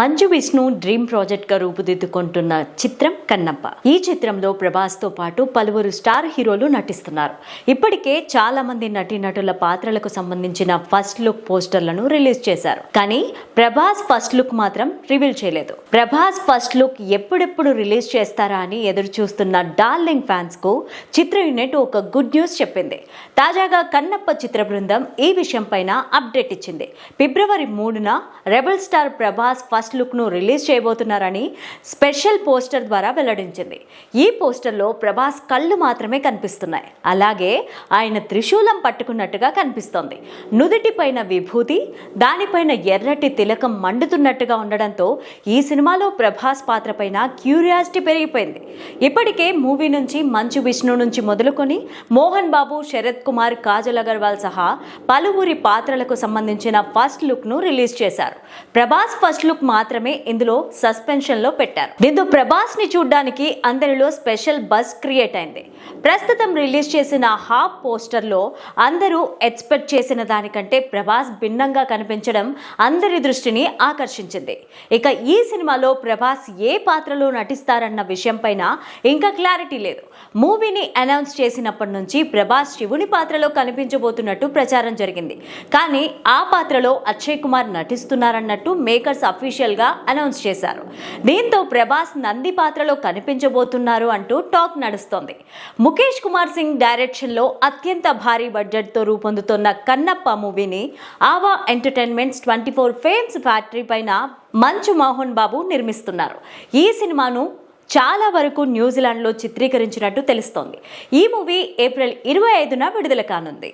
Manchu Vishnu dream project గా రూపుదిద్దుకుంటున్న చిత్రం కన్నప్ప. ఈ చిత్రంలో ప్రభాస్ తో పాటు పలువురు స్టార్ హీరోలు నటిస్తున్నారు. ఇప్పటికే చాలా మంది నటీనటుల పాత్రలకు సంబంధించిన ఫస్ట్ లుక్ పోస్టర్లను రిలీజ్ చేశారు. కానీ ప్రభాస్ ఫస్ట్ లుక్ మాత్రం రివీల్ చేయలేదు. ప్రభాస్ ఫస్ట్ లుక్ ఎప్పుడెప్పుడు రిలీజ్ చేస్తారా అని ఎదురు చూస్తున్న డార్లింగ్ ఫ్యాన్స్ కు చిత్ర యూనిట్ ఒక గుడ్ న్యూస్ చెప్పింది. తాజాగా కన్నప్ప చిత్ర బృందం ఈ విషయం పైన అప్డేట్ ఇచ్చింది. ఫిబ్రవరి 3న rebel star Prabhas first look ను రిలీజ్ చేయబోతున్నారని స్పెషల్ పోస్టర్ ద్వారా వెల్లడించింది. ఈ పోస్టర్లో ప్రభాస్ కళ్ళు మాత్రమే కనిపిస్తున్నాయి. అలాగే ఆయన త్రిశూలం పట్టుకున్నట్టుగా కనిపిస్తోంది. నుదిటి పైన విభూతి, దానిపైన ఎర్రటి తిలకం మండుతున్నట్టుగా ఉండడంతో ఈ సినిమాలో ప్రభాస్ పాత్ర పైన క్యూరియాసిటీ పెరిగిపోయింది. ఇప్పటికే మూవీ నుంచి మంచు విష్ణు నుంచి మొదలుకొని మోహన్ బాబు, శరత్ కుమార్, కాజల్ అగర్వాల్ సహా పలువురి పాత్రలకు సంబంధించిన ఫస్ట్ లుక్ ను రిలీజ్ చేశారు. ప్రభాస్ ఫస్ట్ లుక్ మాత్రమే ఇందులో సస్పెన్షన్ లో పెట్టారు. దీంతో ప్రభాస్ ని చూడడానికి అందరిలో స్పెషల్ బజ్ క్రియేట్ అయింది. ప్రస్తుతం రిలీజ్ చేసిన హాఫ్ పోస్టర్ లో అందరూ ఎక్స్పెక్ట్ చేసిన దానికంటే ప్రభాస్ భిన్నంగా కనిపించడం అందరి దృష్టిని ఆకర్షించింది. ఇక ఈ సినిమాలో ప్రభాస్ ఏ పాత్రలో నటిస్తారన్న విషయం పైన ఇంకా క్లారిటీ లేదు. మూవీని అనౌన్స్ చేసినప్పటి నుంచి ప్రభాస్ శివుని పాత్రలో కనిపించబోతున్నట్టు ప్రచారం జరిగింది. కానీ ఆ పాత్రలో అక్షయ్ కుమార్ నటిస్తున్నారన్నట్టు మేకర్స్ అఫీషియల్ గా అనౌన్స్ చేశారు. దీంతో ప్రభాస్ నంది పాత్రలో కనిపించబోతున్నారు అంటూ టాక్ నడుస్తోంది. ముఖేష్ కుమార్ సింగ్ డైరెక్షన్ లో అత్యంత భారీ బడ్జెట్ తో రూపొందుతున్న కన్నప్ప మూవీని ఆవా ఎంటర్టైన్మెంట్స్ 24 ఫేమ్స్ ఫ్యాక్టరీ పైన మంచు మోహన్ బాబు నిర్మిస్తున్నారు. ఈ సినిమాను చాలా వరకు న్యూజిలాండ్లో చిత్రీకరించినట్టు తెలుస్తోంది. ఈ మూవీ ఏప్రిల్ 25న విడుదల కానుంది.